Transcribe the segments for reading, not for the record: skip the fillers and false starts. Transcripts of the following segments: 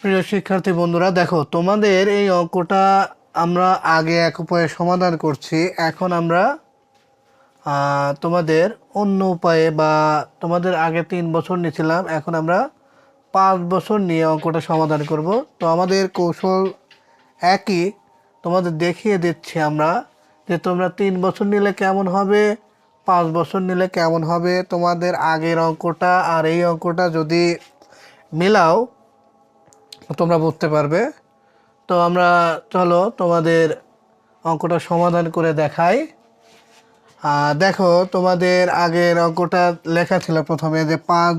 প্রিয় শিক্ষার্থী বন্ধুরা, দেখো তোমাদের এই অঙ্কটা আমরা আগে এক উপায়ে সমাধান করছি। এখন আমরা তোমাদের অন্য উপায়ে বা তোমাদের আগে 3 বছর নিয়েছিলাম, এখন আমরা 5 বছর নিয়ে অঙ্কটা সমাধান করব। তো আমাদের কৌশল একই, তোমাদের দেখিয়ে দিচ্ছি আমরা যে তোমরা 3 বছর নিলে কেমন হবে, 5 বছর নিলে কেমন হবে। তোমাদের আগের অঙ্কটা আর এই অঙ্কটা যদি মিলাও তোমরা বুঝতে পারবে। তো আমরা চলো তোমাদের অঙ্কটা সমাধান করে দেখাই। দেখো তোমাদের আগের অঙ্কটা লেখা ছিল প্রথমে যে 5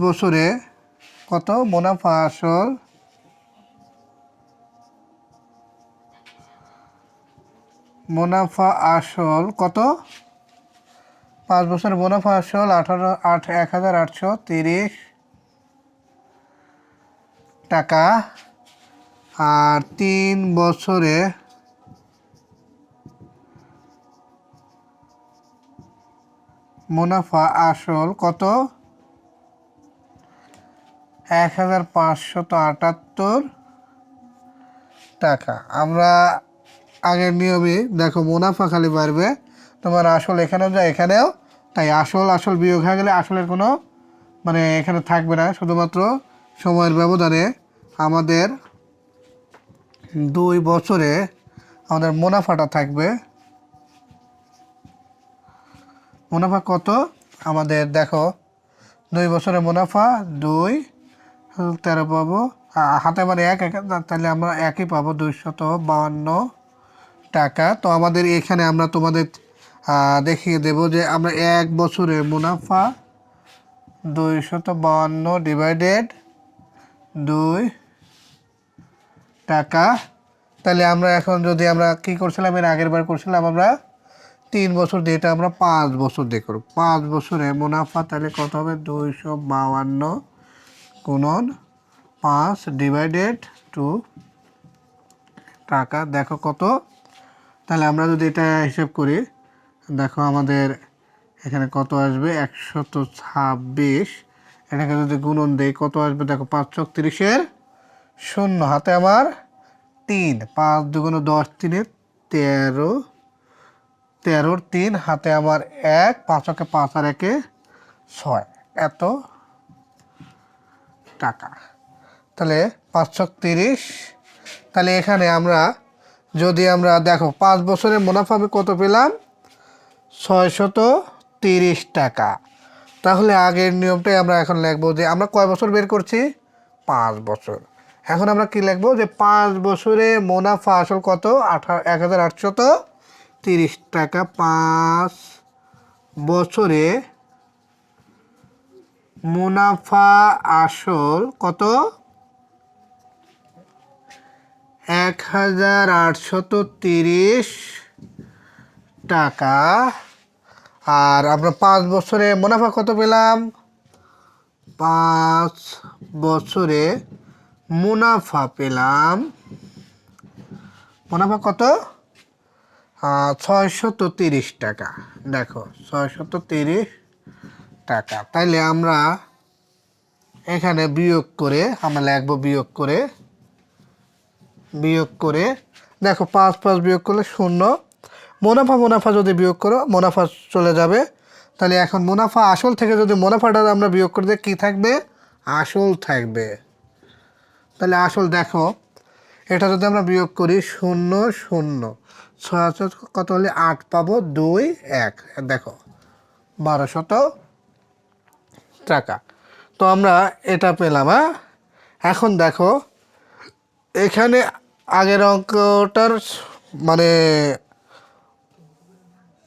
বছরে কত মুনাফা আসল, কত 5 বছরে মুনাফা আসল 1830 টাকা, আর 3 বছরে মুনাফা আসল কত 1578 টাকা। আমরা আগের নিয়মে দেখো মুনাফা খালি বাড়বে, তোমার আসল এখানেও যায় এখানেও, তাই আসল বিয়োগ হয়ে গেলে আসলের কোনো মানে এখানে থাকবে না, শুধুমাত্র সময়ের ব্যবধানে আমাদের 2 বছরে আমাদের মুনাফাটা থাকবে। মুনাফা কত আমাদের দেখো 2 বছরে মুনাফা 13 পাবো, হাতে মানে এক তাহলে আমরা একই পাবো 252 টাকা। তো আমাদের এখানে আমরা তোমাদের দেখিয়ে দেব যে আমরা 1 বছরের মুনাফা 252 ডিভাইডেড 2 টাকা। তাহলে আমরা এখন যদি আমরা কি করছিলাম, এর আগের বার করছিলাম আমরা 3 বছর দিয়ে, এটা আমরা 5 বছর দিয়ে করব। 5 বছরে মুনাফা তাহলে কত হবে 252 গুণন 5 ডিভাইডেড 2 টাকা। দেখো কত, তাহলে আমরা যদি এটা হিসেব করি, দেখো আমাদের এখানে কত আসবে 126। এটাকে যদি গুণন দেই কত আসবে, দেখো 5 × 30 শূন্য, হাতে আমার 3, 5 × 2 = 10, 3 = 13, 13 3 হাতে আমার 1, 5 × 5 আর 1 = 6, এত টাকা। তাহলে 5 × 30, তাহলে এখানে আমরা যদি আমরা দেখো 5 বছরের মুনাফা আমি কত পেলাম 630 টাকা। তাহলে আগের নিয়মটাই আমরা এখন লিখবো যে আমরা কয় বছর বের করছি 5 বছর। এখন আমরা কি লিখবো যে 5 বছরে মুনাফা আসল কত 1830 টাকা। 5 বছরে মুনাফা আসল কত 1830 টাকা। আর আমরা 5 বছরে মুনাফা কত পেলাম, 5 বছরে মুনাফা পেলাম, মুনাফা কত 630 টাকা। দেখো 630 টাকা। তাইলে আমরা এখানে বিয়োগ করে আমরা লিখবো, বিয়োগ করে দেখো 5 5 বিয়োগ করলে 0, মুনাফা যদি বিয়োগ করো মুনাফা চলে যাবে। তাহলে এখন মুনাফা আসল থেকে যদি মুনাফাটা আমরা বিয়োগ করে দিই কী থাকবে, আসল থাকবে। তাহলে আসল দেখো এটা যদি আমরা বিয়োগ করি 0 0, 6 কত হলে 8 পাবো, 2 1, দেখো 1200 টাকা। তো আমরা এটা পেলাম। এখন দেখো এখানে আগের অঙ্কটার মানে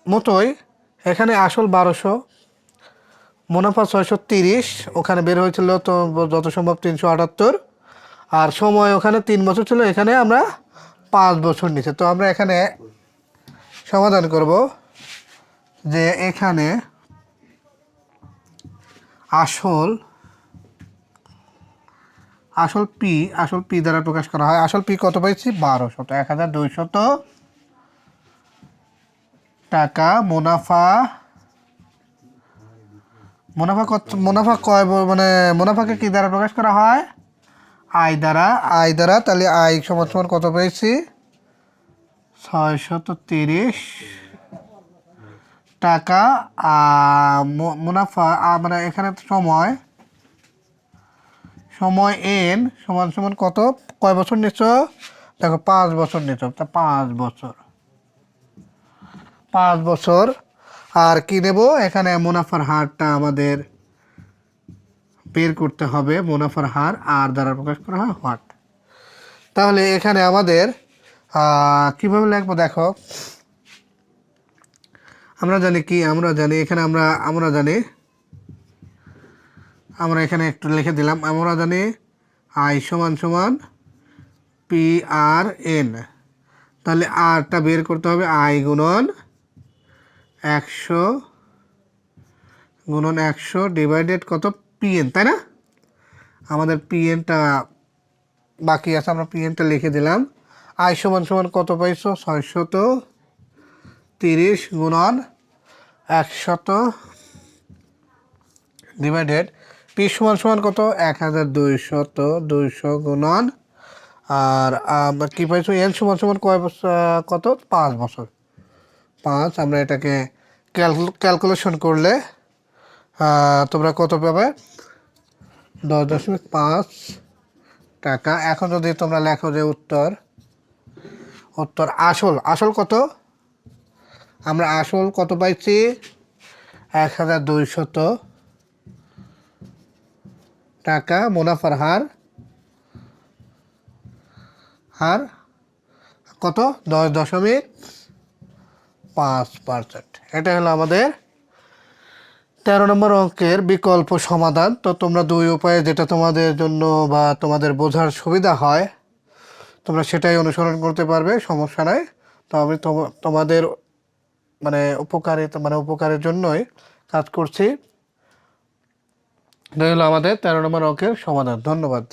মতোই এখানে আসল 1200, মুনাফা 630, ওখানে বের হয়েছিল তো যত সম্ভব 378, আর সময় ওখানে 3 বছর ছিল, এখানে আমরা 5 বছর নিচে। তো আমরা এখানে সমাধান করব যে এখানে আসল পি দ্বারা প্রকাশ করা হয়। আসল পি কত পেয়েছি 1200, 1200 টাকা। মুনাফা মানে মুনাফাকে কি দ্বারা প্রকাশ করা হয়? আয় দ্বারা। তাহলে আয় সমান সমান কত পেয়েছি? 630 টাকা। মুনাফা মানে এখানে সময় এন সমান সমান কত? কয় বছর নিচ্ছ? দেখো 5 বছর নিচ্ছ, তা 5 বছর। আর কি নেব? এখানে মুনাফার হারটা আমাদের বের করতে হবে। মুনাফার হার আর দ্বারা প্রকাশ করা হয় হোয়াট। তাহলে এখানে আমাদের কিভাবে লিখবো দেখো। আমরা জানি এখানে আমরা এখানে একটু লিখে দিলাম। আমরা জানি আই সমান সমান PRN। তাহলে আরটা বের করতে হবে আই গুণন 100 ডিভাইডেড কত? PN, তাই না? আমাদের PNটা বাকি আছে, আমরা PNটা লিখে দিলাম। আই সমান সমান কত পাইছো? 630 গুণন 100 ডিভাইডেড পি সমান সমান কত? 1200 গুণন আর কি পাইছো? এন সমান সমান কয় বছর? কত? 5 বছর। 5। আমরা এটাকে ক্যালকুলেশন করলে তোমরা কত পাবে? 10.5 টাকা। এখন যদি তোমরা লেখো যে উত্তর আসল কত? আমরা আসল কত পাইছি? 1200 টাকা। মুনাফার হার কত? 10.5%। এটা হলো আমাদের 13 নম্বর অঙ্কের বিকল্প সমাধান। তো তোমরা দুই উপায়ে যেটা তোমাদের জন্য বা তোমাদের বোঝার সুবিধা হয় তোমরা সেটাই অনুসরণ করতে পারবে, সমস্যা নাই। তো আমি তোমাদের উপকারের জন্যই কাজ করছি। এটা হলো আমাদের 13 নম্বর অঙ্কের সমাধান। ধন্যবাদ।